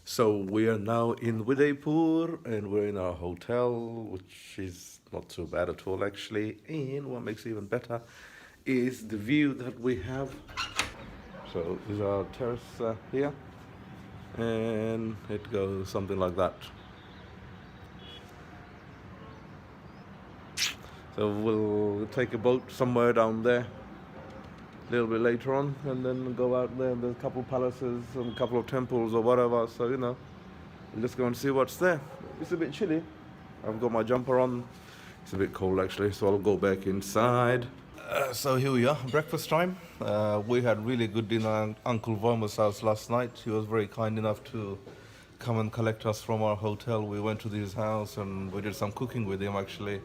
So we are now in Udaipur and we're in our hotel, which is not too bad at all actually. And what makes it even better is the view that we have. So this is our terrace here, and it goes something like that. So we'll take a boat somewhere down there a little bit later on, and then go out there. And there's a couple of palaces and a couple of temples or whatever. So we'll just go and see what's there. It's a bit chilly. I've got my jumper on. It's a bit cold actually, so I'll go back inside. So here we are, breakfast time. We had really good dinner at Uncle Voma's house last night. He was very kind enough to come and collect us from our hotel. We went to his house and we did some cooking with him actually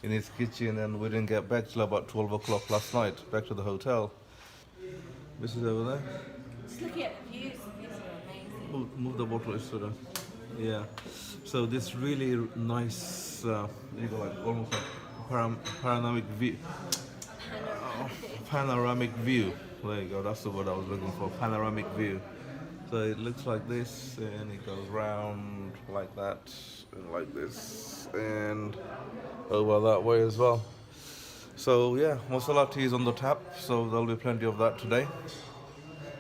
in his kitchen, and we didn't get back till about 12 o'clock last night, back to the hotel. This is over there. Just looking at the views. These are amazing. Move the bottle, Isura. Yeah. So this really nice, you go like almost like panoramic view. Panoramic view. There you go. That's the word I was looking for. Panoramic view. So it looks like this, and it goes round like that, and like this, and over that way as well. So yeah, masala tea is on the tap, so there'll be plenty of that today.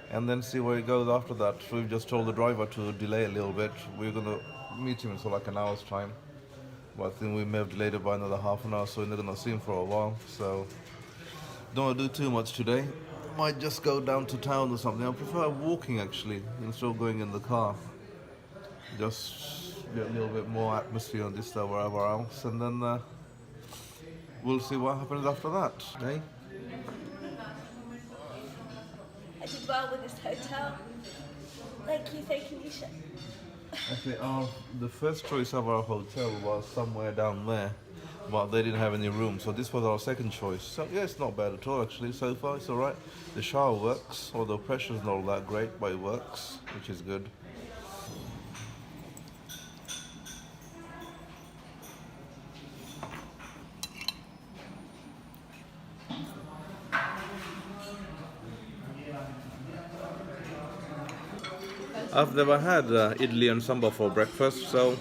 And then see where it goes after that. We've just told the driver to delay a little bit. We're gonna meet him in so like an hour's time, but I think we may have delayed it by another half an hour, so we're not gonna see him for a while. So don't want to do too much today. Might just go down to town or something. I prefer walking actually instead of going in the car. Just get a little bit more atmosphere on this or wherever else, and then we'll see what happens after that. Eh? I did well with this hotel. Thank you, Nisha. Actually, the first choice of our hotel was somewhere down there, but they didn't have any room, so this was our second choice. So yeah, it's not bad at all actually. So far, it's all right. The shower works, although pressure's not all that great, but it works, which is good. I've never had idli and sambar for breakfast, so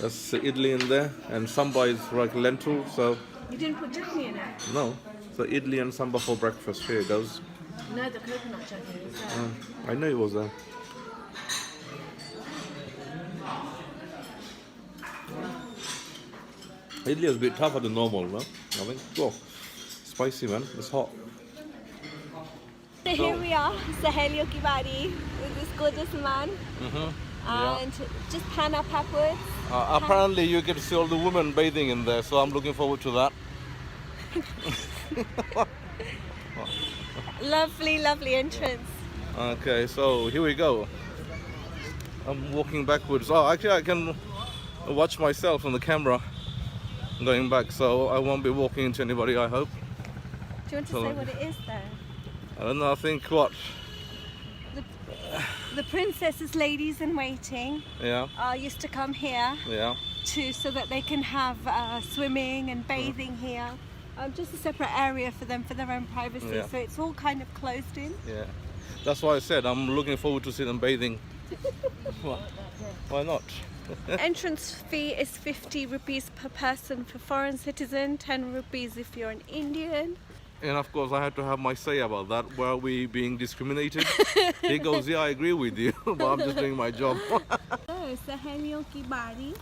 that's idli in there, and sambar is like lentil, so You didn't put chutney in it? no. So idli and sambar for breakfast. Here it goes. No, the coconut chutney is there. I know it was there. Idli is a bit tougher than normal, no? I think. Oh, spicy man. It's hot. So here we are, Saheliyion ki Badi, with this gorgeous man. And just pan up upwards. Apparently, you get to see all the women bathing in there, so I'm looking forward to that. Lovely, lovely entrance. Okay, so here we go. I'm walking backwards. Oh, actually, I can watch myself on the camera going back, so I won't be walking into anybody, I hope. Do you want to say what it is though? I don't know, I think what? The princesses, ladies in waiting, Yeah, used to come here yeah. so that they can have swimming and bathing here. Just a separate area for them for their own privacy. Yeah. So it's all kind of closed in. Yeah, that's why I said I'm looking forward to see them bathing. Why not? Entrance fee is 50 rupees per person for foreign citizen, 10 rupees if you're an Indian. And of course, I had to have my say about that. Were we being discriminated? He goes, yeah, I agree with you, but I'm just doing my job. So, Saheliyion ki Badi.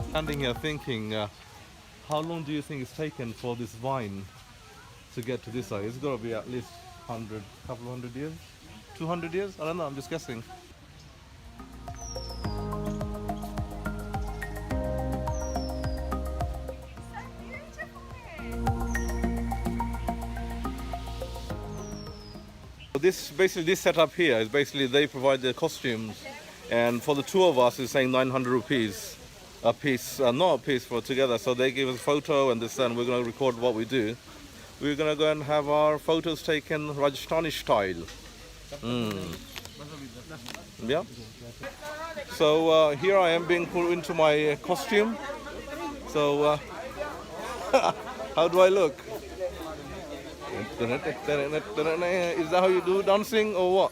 Standing here thinking, how long do you think it's taken for this vine to get to this side? It's got to be at least 100, couple of 100 years? 200 years? I don't know, I'm just guessing. This setup here is basically they provide the costumes, and for the two of us it's saying 900 rupees a piece, not a piece for together. So they give us a photo and this, and we're going to record what we do. We're going to go and have our photos taken Rajasthani style. Yeah. So here I am being put into my costume. So how do I look? Is that how you do dancing or what?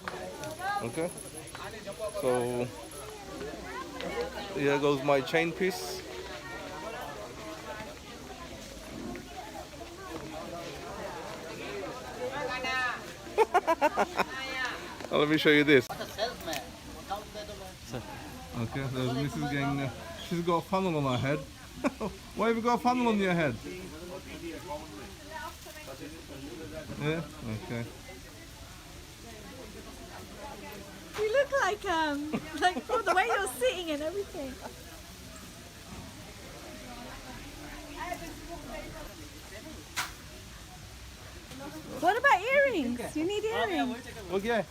Okay. So here goes my chain piece. Let me show you this. Okay, there's Mrs. Gang. She's got a funnel on her head. Why have you got a funnel on your head? Yeah, okay. You look like from the way you're sitting and everything. What about earrings? You need earrings. Okay.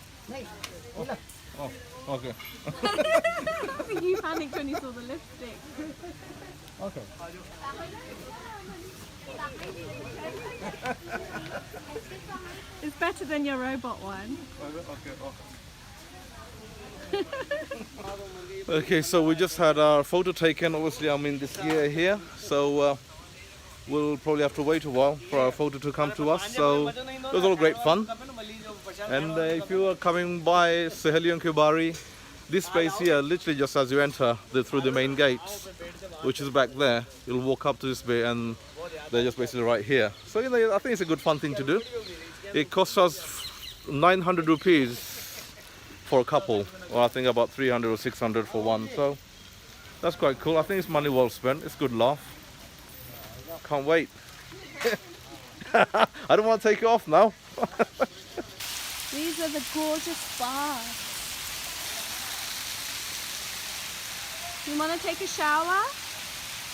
Oh, okay. I think you panicked when you saw the lipstick. Okay. It's better than your robot one. Okay, so we just had our photo taken. Obviously, I'm in this gear here, so we'll probably have to wait a while for our photo to come to us. So it was all great fun. And if you are coming by Saheliyion ke Bari, this place here, literally just as you enter through the main gates, which is back there, you'll walk up to this bit and they're just basically right here. So I think it's a good fun thing to do. It costs us 900 rupees for a couple, or I think about 300 or 600 for one. So that's quite cool. I think it's money well spent. It's a good laugh. Can't wait. I don't want to take it off now. These are the gorgeous bars. You want to take a shower?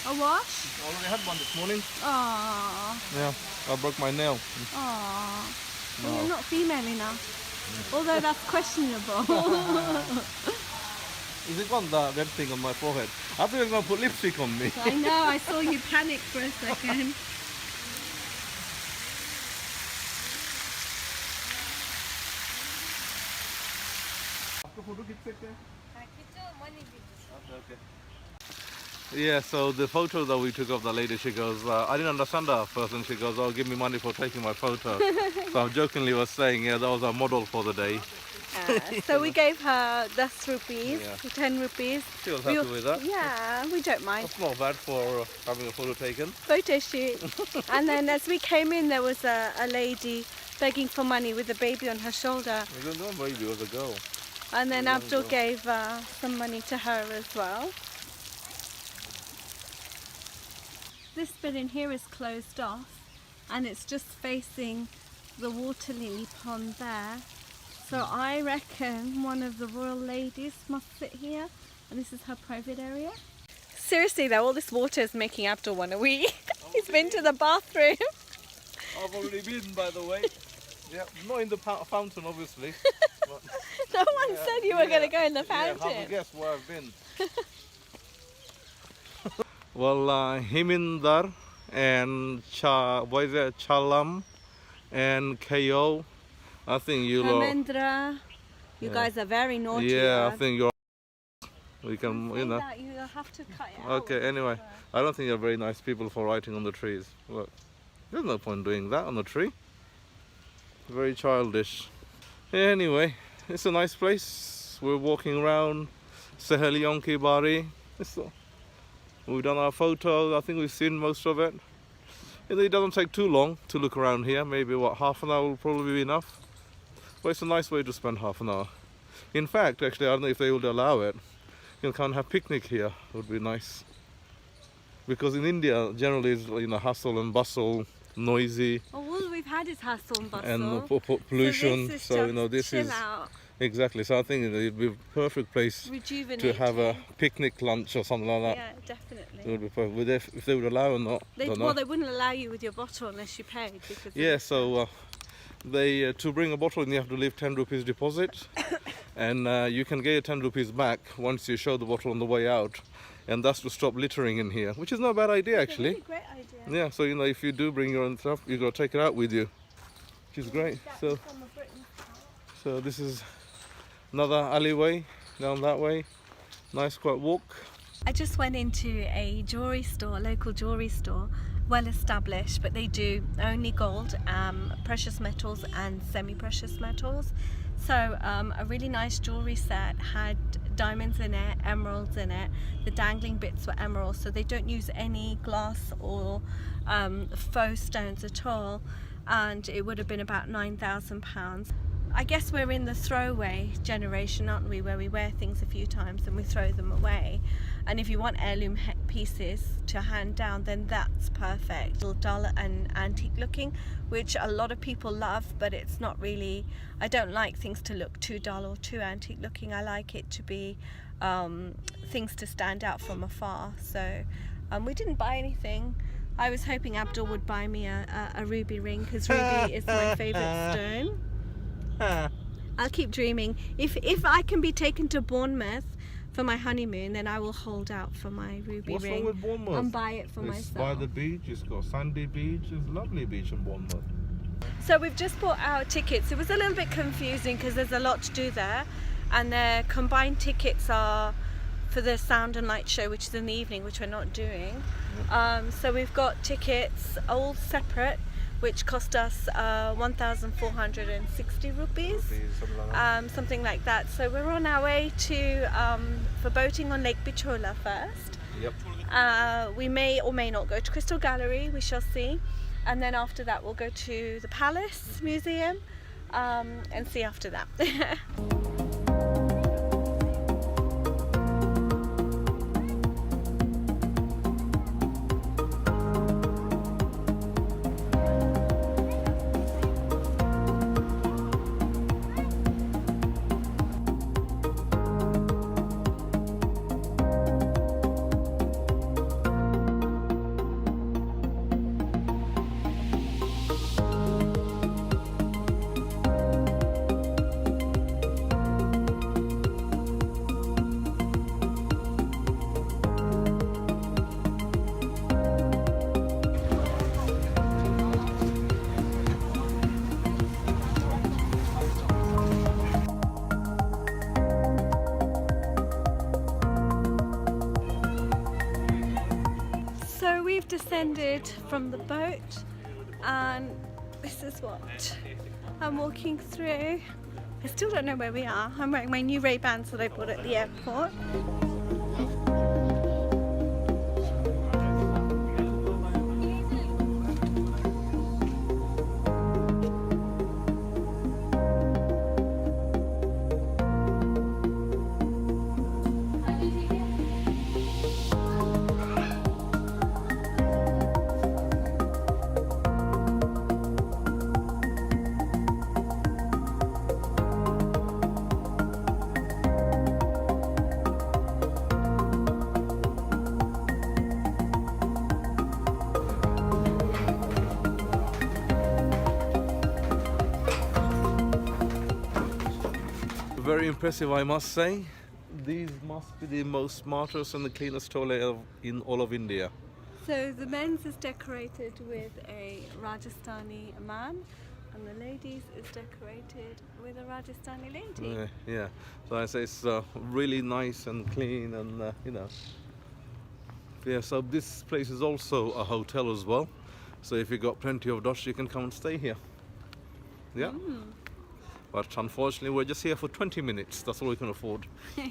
A wash? I already had one this morning. Aww. Yeah, I broke my nail. Aww. Well, you're not female enough. Although that's questionable. Is it gone, that red thing on my forehead? I thought you were going to put lipstick on me. I know, I saw you panic for a second. Yeah, so the photo that we took of the lady, she goes, I didn't understand her at first, and she goes, oh, give me money for taking my photo. So I jokingly was saying, yeah, that was our model for the day. So we gave her 10 rupees, Yeah. 10 rupees. She was happy with that. Yeah, we don't mind. That's not bad for having a photo taken. Photo shoot. And then as we came in, there was a lady begging for money with a baby on her shoulder. It wasn't a baby, it was a girl. And then Abdul gave some money to her as well. This bit in here is closed off and it's just facing the water lily pond there. So I reckon one of the royal ladies must sit here, and this is her private area. Seriously though, all this water is making Abdul want to wee. He's been to the bathroom. I've already been, by the way. Yeah, not in the fountain, obviously. But No one said you were going to go in the fountain. Yeah, have a guess where I've been. Well, Himindar and Chalam and KO, I think you lot. Hamendra, you guys are very naughty. Yeah, I think you're. We can, you know. That you have to cut it out. Okay, anyway, I don't think you're very nice people for writing on the trees. Look, there's no point doing that on the tree. Very childish. Anyway, it's a nice place. We're walking around Saheliyion ke Bari. We've done our photos. I think we've seen most of it. It doesn't take too long to look around here. Maybe half an hour will probably be enough. But it's a nice way to spend half an hour. In fact, actually, I don't know if they would allow it. You can come and have picnic here. It would be nice. Because in India, generally, it's hustle and bustle, noisy. Well, all we've had is hustle and bustle. And pollution. So this chill is out. Exactly. So I think it'd be a perfect place to have a picnic lunch or something like that. Yeah, definitely. It would be perfect. If they would allow or not, don't know. Well, they wouldn't allow you with your bottle unless you paid. Because Yeah, so They to bring a bottle in, you have to leave 10 rupees deposit, and you can get your 10 rupees back once you show the bottle on the way out, and that's to stop littering in here, which is not a bad idea actually. It's a really great idea. Yeah, so you know, if you do bring your own stuff, you got to take it out with you, which is great. So this is another alleyway down that way. Nice quiet walk. I just went into a jewelry store, local jewelry store, well established, but they do only gold, precious metals and semi-precious metals. So a really nice jewelry set had diamonds in it, emeralds in it. The dangling bits were emeralds, so they don't use any glass or faux stones at all, and it would have been about £9,000. I guess we're in the throwaway generation, aren't we, where we wear things a few times and we throw them away. And if you want heirloom pieces to hand down, then that's perfect. Dull and antique looking, which a lot of people love, but it's not really, I don't like things to look too dull or too antique looking. I like it to be things to stand out from afar. So we didn't buy anything. I was hoping Abdul would buy me a ruby ring, because ruby is my favourite stone. I'll keep dreaming. If I can be taken to Bournemouth for my honeymoon, then I will hold out for my ruby What's ring wrong with Bournemouth? and buy it for It's myself. by the beach, it's got sandy beach, it's a lovely beach in Bournemouth. So we've just bought our tickets. It was a little bit confusing because there's a lot to do there, and the combined tickets are for the sound and light show, which is in the evening, which we're not doing. So we've got tickets all separate, which cost us 1,460 rupees, something like that. So we're on our way to for boating on Lake Bichola first. Yep. We may or may not go to Crystal Gallery, we shall see. And then after that we'll go to the Palace Museum and see after that. So we've descended from the boat, and this is what I'm walking through. I still don't know where we are. I'm wearing my new Ray-Bans that I bought at the airport. Very impressive, I must say. These must be the most smartest and the cleanest toilet in all of India. So the men's is decorated with a Rajasthani man, and the ladies is decorated with a Rajasthani lady. Yeah. So I say it's really nice and clean, and you know. Yeah. So this place is also a hotel as well. So if you got plenty of dosh, you can come and stay here. Yeah. But unfortunately, we're just here for 20 minutes. That's all we can afford. No,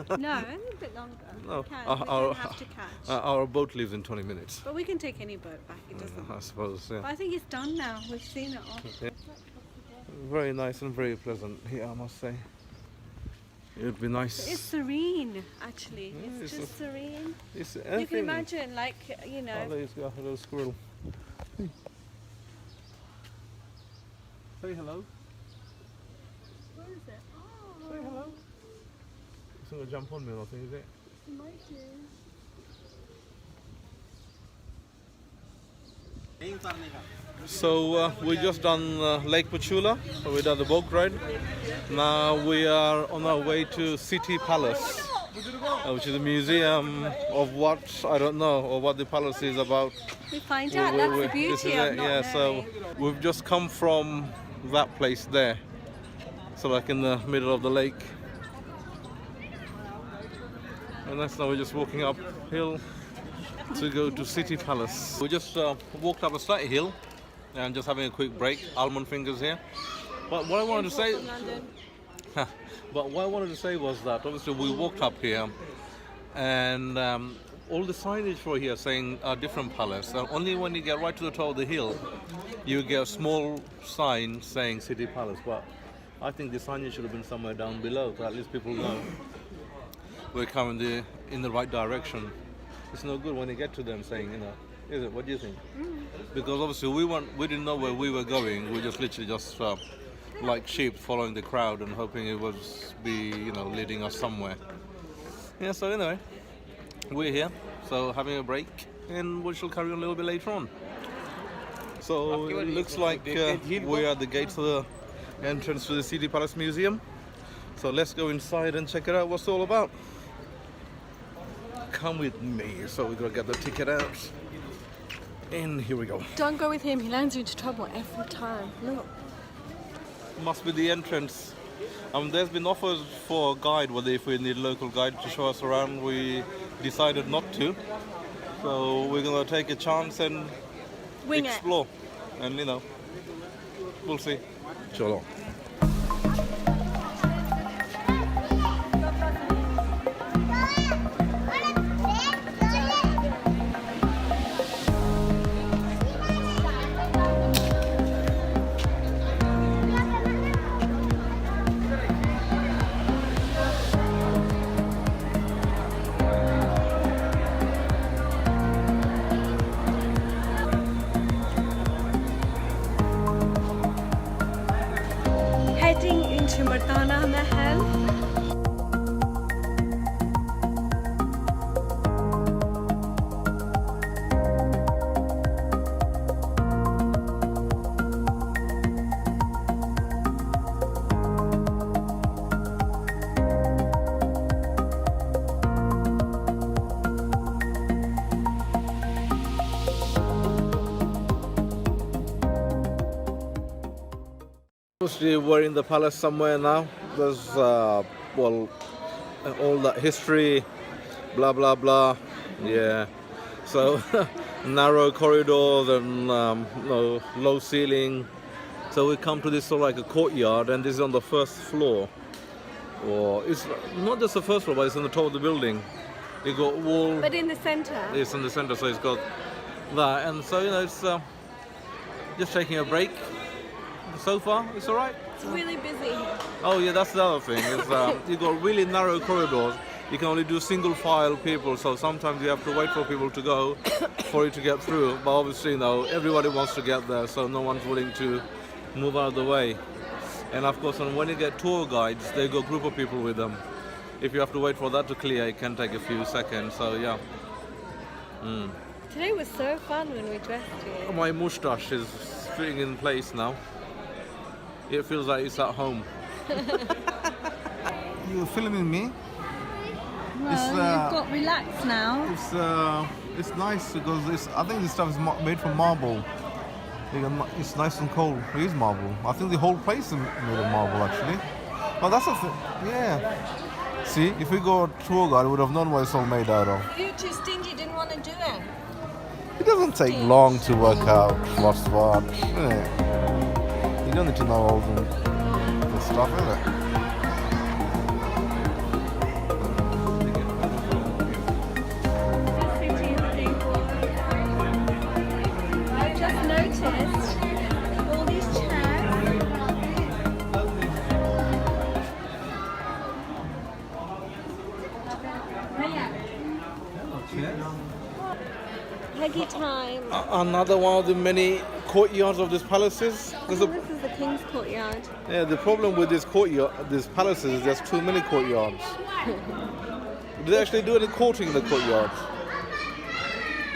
only a bit longer. No, We don't have to catch. Our boat leaves in 20 minutes. But we can take any boat back, it doesn't I suppose, yeah. But I think it's done now. We've seen it all. Yeah. Very nice and very pleasant here, I must say. It would be nice. It's serene, actually. Yeah, it's it's just serene. It's You can anything. imagine, like, you know. Oh, there's a little squirrel. Say hello. Where is it? Oh, Say hello. It's going to jump on me or nothing, is it? it might do. So we just done Lake Pachula, so we done the boat ride. Now we are on our way to City Palace, which is a museum of what, I don't know, or what the palace is about. We find out. That's the This is beauty of it, not yeah, so knowing. we've just come from that place there. So like in the middle of the lake. And that's now we're just walking uphill to go to City Palace. We just walked up a slight hill and just having a quick break. Almond fingers here. But what I wanted to say, was that obviously we walked up here, and all the signage for here saying a different palace. And only when you get right to the top of the hill, you get a small sign saying City Palace. But I think the signage should have been somewhere down below, so at least people know we're coming in the right direction. It's no good when you get to them saying, is it? What do you think? Because obviously we didn't know where we were going. We just literally like sheep following the crowd and hoping it was leading us somewhere. Yeah. So anyway, we're here. So having a break, and we shall carry on a little bit later on. So it looks like we are at the gates of the entrance to the City Palace Museum. So let's go inside and check it out. What's it all about? Come with me. So we're gonna get the ticket out. And here we go. Don't go with him. He lands you into trouble every time. Look. Must be the entrance. There's been offers for a guide, whether if we need a local guide to show us around. We decided not to. So we're gonna take a chance and Wing explore. And we'll see. Cholo. Heading into Mardana Mahal. Obviously, we're in the palace somewhere now. There's, all that history, blah, blah, blah. Yeah. So, narrow corridors and low ceiling. So we come to this sort of like a courtyard, and this is on the first floor. Or it's not just the first floor, but it's on the top of the building. You got wall. But in the center. It's in the center, so it's got that. And so, it's just taking a break. So far, it's all right. It's really busy here. Oh yeah, that's the other thing. Is you got really narrow corridors. You can only do single file people, so sometimes you have to wait for people to go for you to get through. But obviously, everybody wants to get there, so no one's willing to move out of the way. And of course, when you get tour guides, they got a group of people with them. If you have to wait for that to clear, it can take a few seconds. So yeah. Today was so fun when we dressed here. My moustache is fitting in place now. It feels like it's at home. You're filming me? Well, you've got relaxed now. It's nice because I think this stuff is made from marble. It's nice and cold. It is marble. I think the whole place is made of marble actually. But that's a thing. Yeah. See, if we go tour guide, we would have known what it's all made out of. You're too stingy. Didn't want to do it. It doesn't take long to work out what's what. Yeah. You don't need to know all the stuff, is it? I've just noticed all these chairs. Peggy time. Another one of the many courtyards of these palaces. This is the king's courtyard. Yeah, the problem with these palaces is there's too many courtyards. Do they actually do any courting in the courtyards?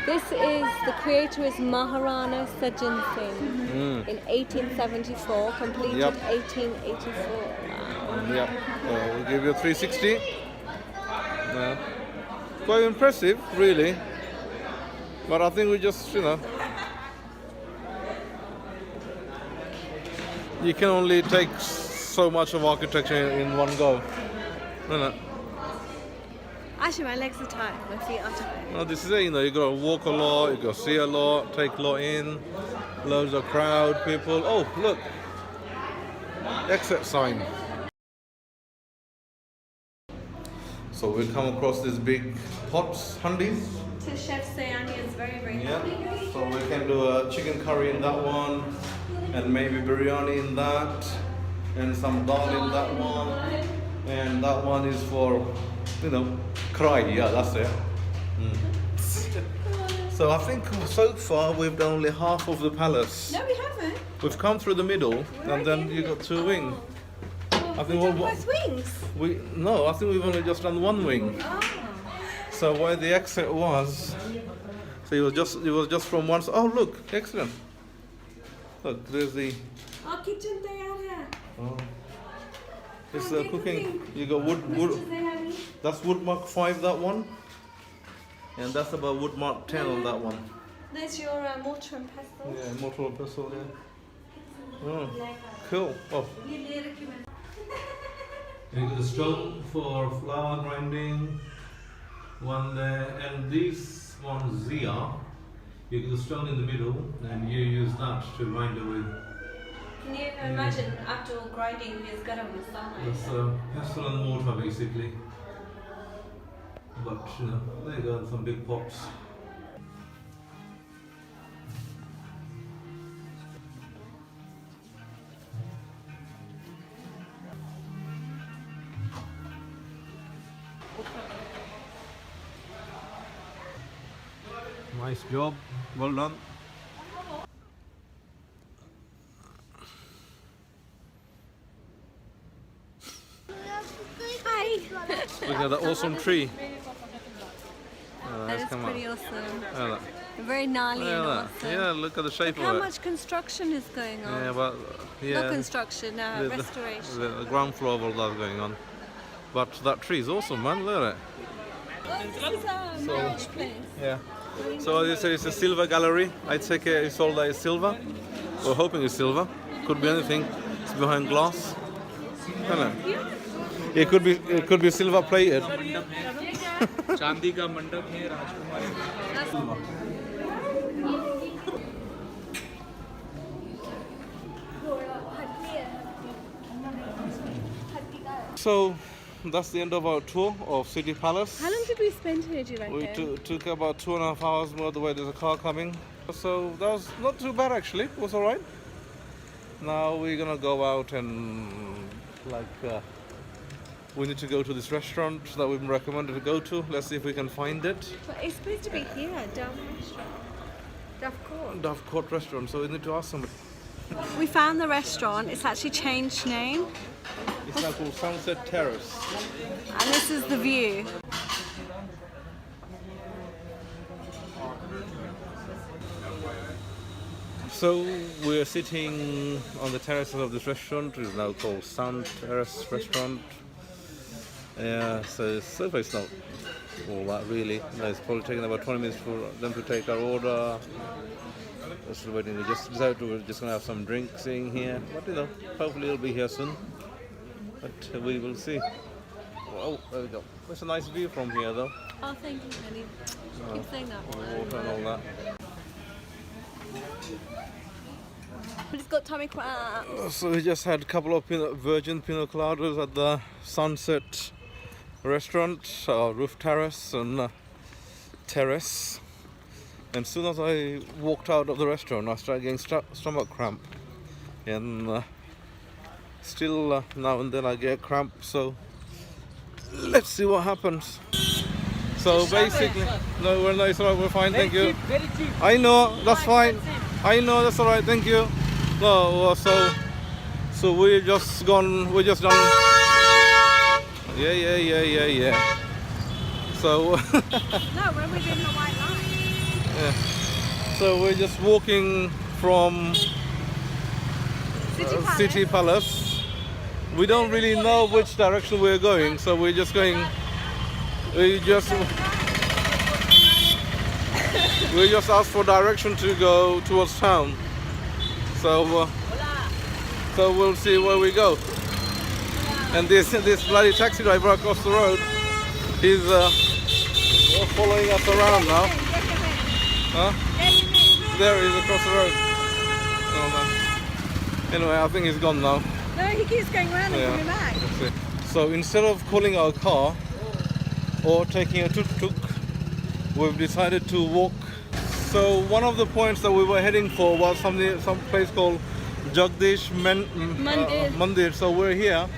This is, the creator is Maharana Sajan Singh in 1874, completed Yep. 1884. Wow. Yeah, we'll give you a 360. Yeah. Quite impressive, really. But I think we just, you can only take so much of architecture in one go. Actually, my legs are tired, my feet are tired. No, this is it, you gotta walk a lot, you gotta see a lot, take a lot in, loads of crowd, people. Oh, look, exit sign. So we come across these big pots, handis. To Chef Sayani is very, very happy. So we can do a chicken curry in that one, and maybe biryani in that, and some dal in that one, and that one is for, cry. Yeah, that's it. So I think so far we've done only half of the palace. No, we haven't. We've come through the middle, and then you got two wings. I think We've done both wings. I think we've only just done one wing. Oh. So where the exit was, so it was just from one. Oh look, excellent. Look, there's the. Our kitchen there. Oh. It's the cooking. You got wood. That's wood mark 5, that one, and that's about wood mark 10 on that one. There's your mortar and pestle. Yeah, mortar and pestle. Yeah. Oh, cool. Oh. You got the stone for flour grinding, one there, and this one Zia. You got the stone in the middle, and you use that to grind it with. Can you imagine after all grinding his garam masala? That's pestle and mortar basically. But they got some big pots. Nice job, well done. Hi! Look at that awesome tree. That is pretty awesome. Yeah, Very gnarly and awesome. yeah, look at the shape How of it. much construction is going on? Yeah, but Not construction, the- restoration. the ground floor of all that's going on. But that tree is awesome, man. Look at it. This is a marriage place. Yeah. So as you say, it's a silver gallery. I take it it's all that is silver. We're hoping it's silver. Could be anything. It's behind glass. It could be silver plated. चांदी का मंडप है राजकुमारी So that's the end of our tour of City Palace. How long did we spend here, do you reckon? We took about 2.5 hours more the way there's a car coming. So that was not too bad actually. It was alright. Now we're gonna go out and we need to go to this restaurant that we've been recommended to go to. Let's see if we can find it. But it's supposed to be here, Dove Restaurant. Dove Court. Dove Court restaurant. So we need to ask somebody. We found the restaurant. It's actually changed name. It's now called Sunset Terrace. And this is the view. So we're sitting on the terraces of this restaurant. It's now called Sun Terrace Restaurant. Yeah, so far it's not all that really. It's probably taken about 20 minutes for them to take our order. We're still waiting. We just decided we're just going to have some drinks in here. But hopefully it'll be here soon. But we will see. Oh, there we go. It's a nice view from here though. Oh, thank you, honey. Keep saying that. Water and all that. But it's got tummy cramps. So we just had a couple of virgin pina coladas at the Sunset Restaurant, roof terrace and terrace. And as soon as I walked out of the restaurant, I started getting stomach cramp. And still now and then I get cramp. So let's see what happens. So basically, no, we're fine. Thank you. very cheap I know, that's fine. I know, that's all right. Thank you. No, so we just done. Yeah. So No, when we did the white line. Yeah. So we're just walking from City Palace. We don't really know which direction we're going, so we're just going. We just asked for direction to go towards town. So we'll see where we go. And this bloody taxi driver across the road, he's following us around now. Huh? There he is across the road. Oh, no. Anyway, I think he's gone now. No, he keeps going around and coming back. That's it. So instead of calling our car or taking a tuk-tuk, we've decided to walk. So one of the points that we were heading for was some place called Jagdish Mandir. So we're here.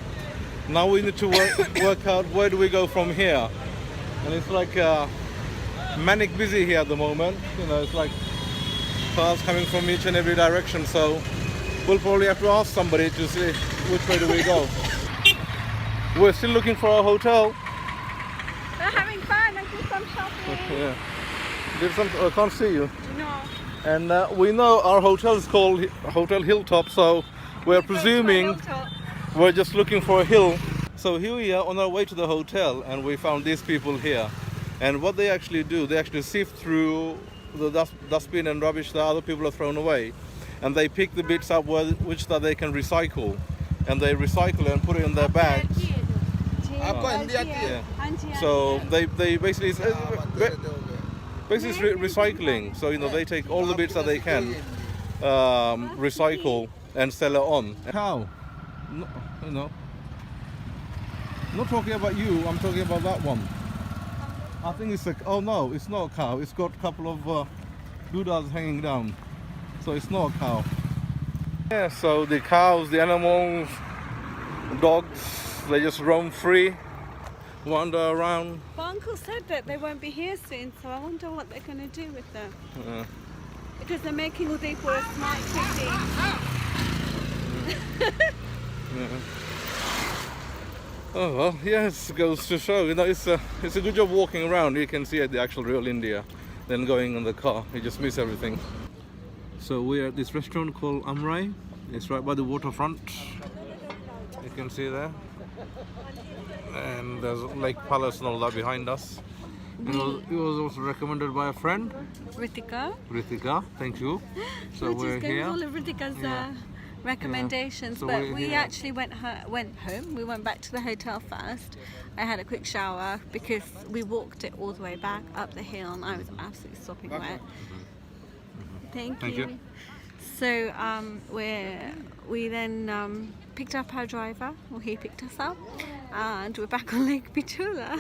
Now we need to work out where do we go from here. And it's like manic busy here at the moment. You know, it's like cars coming from each and every direction. So we'll probably have to ask somebody to see which way do we go. We're still looking for a hotel. We're having fun. I did some shopping. Yeah. I can't see you. No. And we know our hotel is called Hotel Hilltop, so we're presuming we're just looking for a hill. So here we are on our way to the hotel, and we found these people here. And what they actually do, they actually sift through the dustbin and rubbish that other people have thrown away, and they pick the bits up which that they can recycle, and they recycle it and put it in their bags. Yeah. So they basically recycling. So you know they take all the bits that they can recycle and sell it on. Cow, no, you know. Not talking about you. I'm talking about that one. I think it's oh no, it's not a cow. It's got a couple of doodads hanging down. So it's not a cow. Yeah. So the cows, the animals, dogs, they just roam free, wander around. But Uncle said that they won't be here soon, so I wonder what they're going to do with them. Because they're making Udaipur a smart city. Oh well, yes, it goes to show. You know, it's a good job walking around. You can see the actual real India. Then going in the car, you just miss everything. So we're at this restaurant called Amrai. It's right by the waterfront. You can see there. And there's Lake Palace and all that behind us. It was also recommended by a friend. Ritika, thank you. So we're here. All of Ritika's recommendations, So but we here. actually went home. We went back to the hotel first. I had a quick shower because we walked it all the way back up the hill, and I was absolutely sopping wet. Thank you. So we then picked up our driver, or he picked us up, and we're back on Lake Bitula.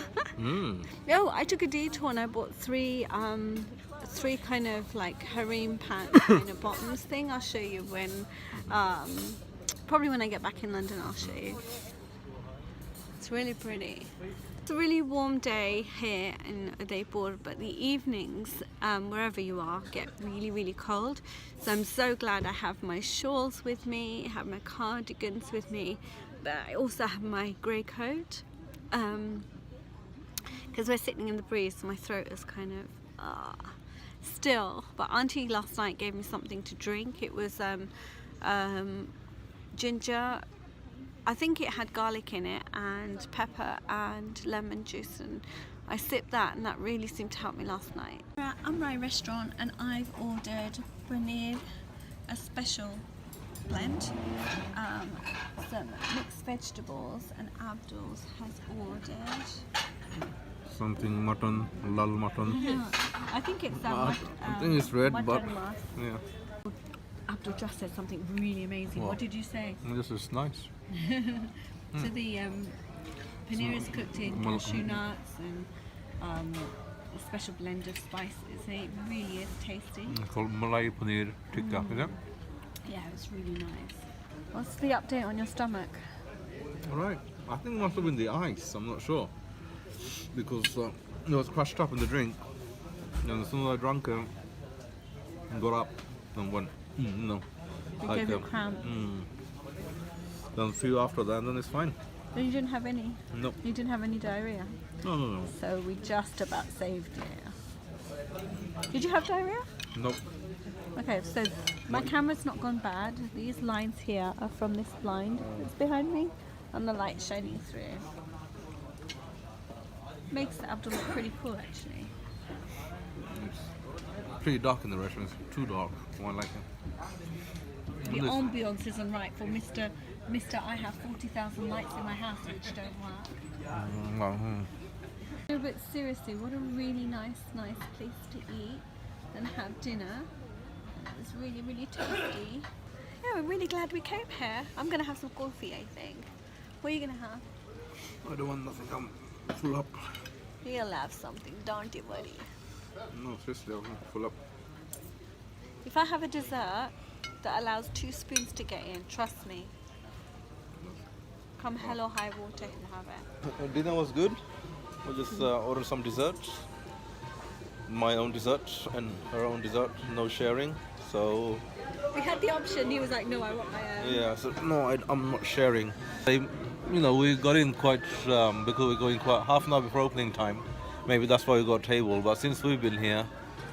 Oh, I took a detour and I bought three kind of like harem pants kind of bottoms thing. I'll show you when, probably when I get back in London, I'll show you. It's really pretty. It's a really warm day here in Udaipur, but the evenings, wherever you are, get really, really cold. So I'm so glad I have my shawls with me, I have my cardigans with me, but I also have my grey coat. Because we're sitting in the breeze, so my throat is kind of still. But Auntie last night gave me something to drink. It was ginger. I think it had garlic in it and pepper and lemon juice, and I sipped that, and that really seemed to help me last night. We're at Amrai restaurant and I've ordered paneer, a special blend, some mixed vegetables, and Abdul's has ordered Something mutton, lal mutton. I think it's I think it's red, but yeah. Abdul just said something really amazing. What did you say? This is nice. So the paneer is cooked in cashew nuts and a special blend of spices. It really is tasty. It's called Malai Paneer Tikka, is it? Yeah, it's really nice. What's the update on your stomach? Alright, I think it must have been the ice, I'm not sure. Because it was crushed up in the drink. And as soon as I drank it, got up and went, no. You gave you a cramp. Then a few after that, and then it's fine. So you didn't have any? Nope. You didn't have any diarrhea? No. So we just about saved you. Did you have diarrhea? Nope. Okay, so my camera's not gone bad. These lines here are from this blind that's behind me, and the light shining through. Makes Abdul look pretty cool, actually. Pretty dark in the restaurant. It's too dark. One like it. The ambience isn't right for Mr. I have 40,000 lights in my house which don't work. No, but seriously, what a really nice place to eat and have dinner. It was really, really tasty. Yeah, we're really glad we came here. I'm going to have some coffee, I think. What are you going to have? I don't want nothing. I'm full up. You'll have something, don't you, buddy? No, seriously, I'm full up. If I have a dessert that allows 2 spoons to get in, trust me. Come hell or high water, he'll have it. Dinner was good. We just ordered some desserts. My own dessert and her own dessert. No sharing. So We had the option, he was like, no, I want my own. yeah, so no, I'm not sharing. We got in quite because we're going quite half an hour before opening time. Maybe that's why we got a table. But since we've been here,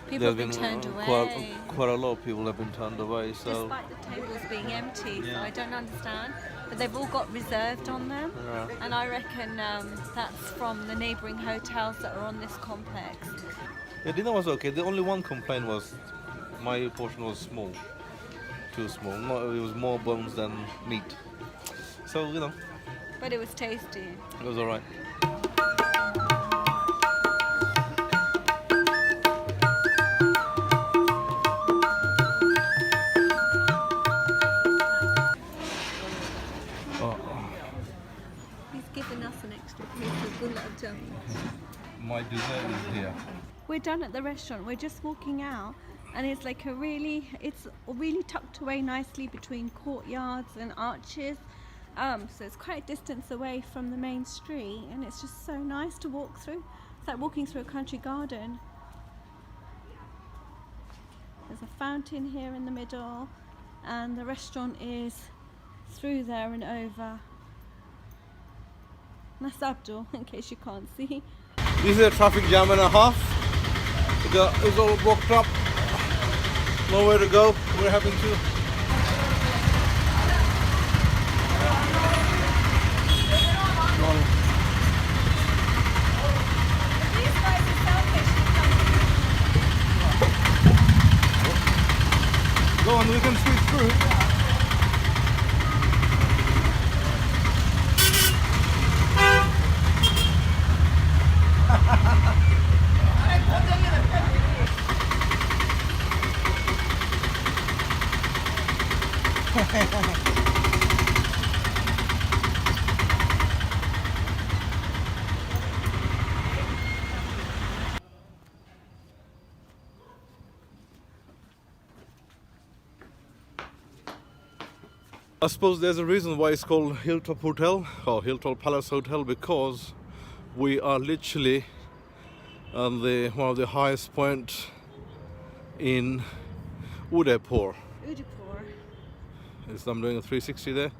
People have been turned away. Quite a lot of people have been turned away. So Despite the tables being empty, so Yeah. I don't understand. But they've all got reserved on them. Yeah. And I reckon that's from the neighbouring hotels that are on this complex. yeah, dinner was okay. The only one complaint was my portion was small, too small. No, it was more bones than meat. So But it was tasty. it was alright. He's given us an extra piece of gulab jamun. My dessert is here. We're done at the restaurant. We're just walking out, and it's like it's really tucked away nicely between courtyards and arches. So it's quite a distance away from the main street, and it's just so nice to walk through. It's like walking through a country garden. There's a fountain here in the middle, and the restaurant is through there and over. And that's Abdul, in case you can't see. This is a traffic jam and a half. It's all blocked up. Nowhere to go. We're having to. These guys are selfish. Go on, we can squeeze through. I suppose there's a reason why it's called Hilltop Hotel or Hilltop Palace Hotel, because we are literally on one of the highest point in Udaipur. Udaipur. I'm doing a 360 there.